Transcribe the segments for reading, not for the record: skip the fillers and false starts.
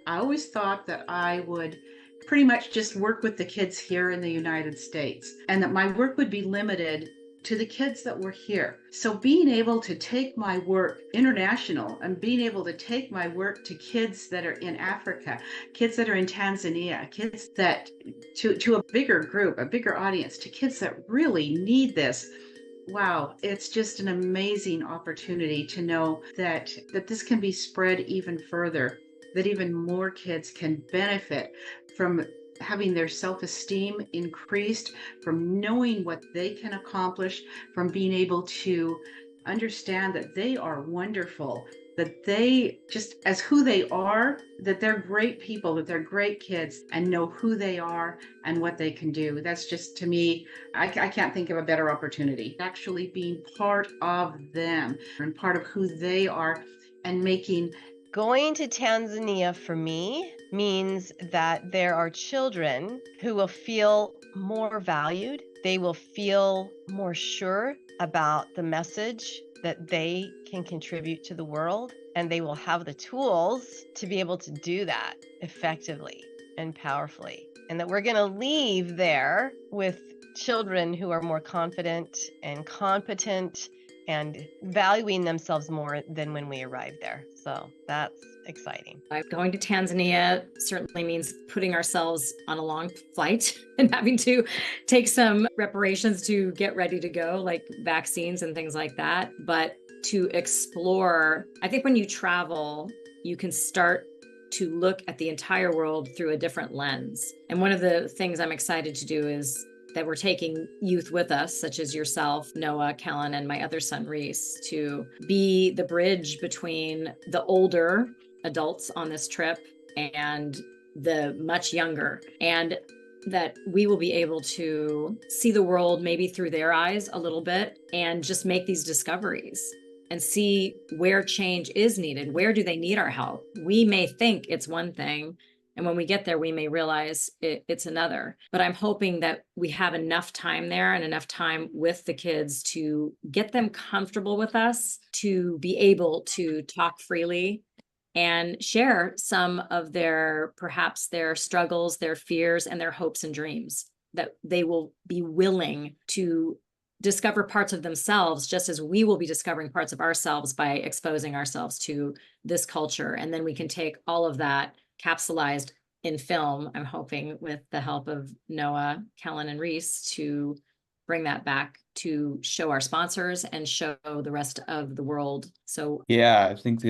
I always thought that I would pretty much just work with the kids here in the United States and that my work would be limited to the kids that were here. So being able to take my work international and being able to take my work to kids that are in Africa, kids that are in Tanzania, kids that to a bigger group, a bigger audience, to kids that really need this. Wow, it's just an amazing opportunity to know that this can be spread even further, that even more kids can benefit from having their self-esteem increased, from knowing what they can accomplish, from being able to understand that they are wonderful, that they just as who they are, that they're great people, that they're great kids and know who they are and what they can do. That's just to me, I can't think of a better opportunity. Actually being part of them and part of who they are and making. Going to Tanzania for me means that there are children who will feel more valued. They will feel more sure about the message that they can contribute to the world, and they will have the tools to be able to do that effectively and powerfully. And that we're going to leave there with children who are more confident and competent and valuing themselves more than when we arrived there. So that's exciting. Going to Tanzania certainly means putting ourselves on a long flight and having to take some reparations to get ready to go, like vaccines and things like that. But to explore, I think when you travel, you can start to look at the entire world through a different lens. And one of the things I'm excited to do is that we're taking youth with us, such as yourself, Noah, Kellen, and my other son, Reese, to be the bridge between the older adults on this trip and the much younger. And that we will be able to see the world maybe through their eyes a little bit and just make these discoveries and see where change is needed. Where do they need our help? We may think it's one thing, and when we get there, we may realize it's another. But I'm hoping that we have enough time there and enough time with the kids to get them comfortable with us, to be able to talk freely and share some of perhaps their struggles, their fears, and their hopes and dreams, that they will be willing to discover parts of themselves just as we will be discovering parts of ourselves by exposing ourselves to this culture. And then we can take all of that capsulized in film, I'm hoping with the help of Noah, Kellen, and Reese, to bring that back to show our sponsors and show the rest of the world. So Yeah, I think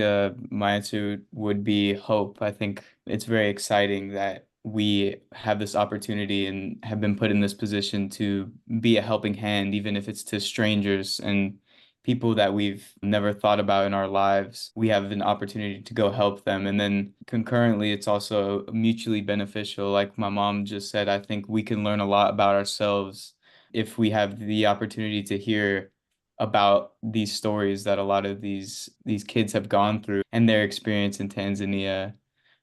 my answer would be hope. I think it's very exciting that we have this opportunity and have been put in this position to be a helping hand, even if it's to strangers and people that we've never thought about in our lives. We have an opportunity to go help them. And then concurrently, it's also mutually beneficial. Like my mom just said, I think we can learn a lot about ourselves if we have the opportunity to hear about these stories that a lot of these kids have gone through and their experience in Tanzania.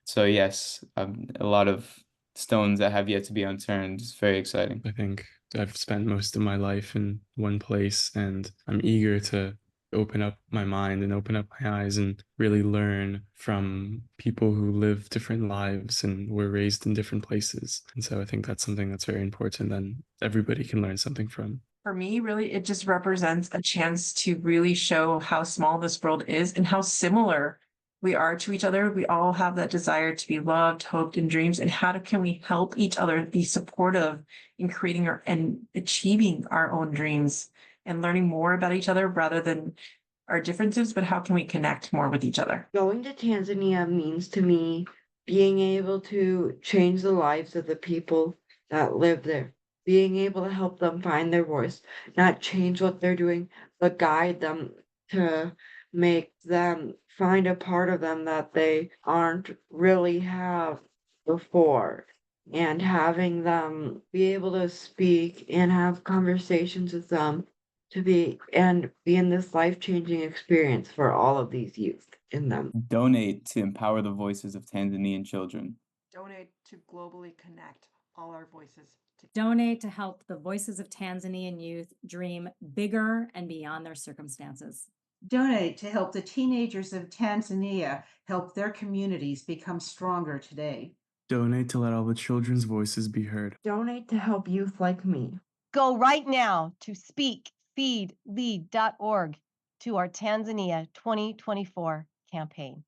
So yes, a lot of stones that have yet to be unturned. It's very exciting. I think I've spent most of my life in one place, and I'm eager to open up my mind and open up my eyes and really learn from people who live different lives and were raised in different places. And so I think that's something that's very important and everybody can learn something from. For me, really, it just represents a chance to really show how small this world is and how similar we are to each other. We all have that desire to be loved, hoped, and dreams. And can we help each other be supportive in creating and achieving our own dreams and learning more about each other rather than our differences, but how can we connect more with each other? Going to Tanzania means to me being able to change the lives of the people that live there, being able to help them find their voice, not change what they're doing, but guide them to make them find a part of them that they aren't really have before, and having them be able to speak and have conversations with them to be in this life-changing experience for all of these youth in them. Donate to empower the voices of Tanzanian children. Donate to globally connect all our voices. Donate to help the voices of Tanzanian youth dream bigger and beyond their circumstances. Donate to help the teenagers of Tanzania help their communities become stronger today. Donate to let all the children's voices be heard. Donate to help youth like me. Go right now to speakfeedlead.org to our Tanzania 2024 campaign.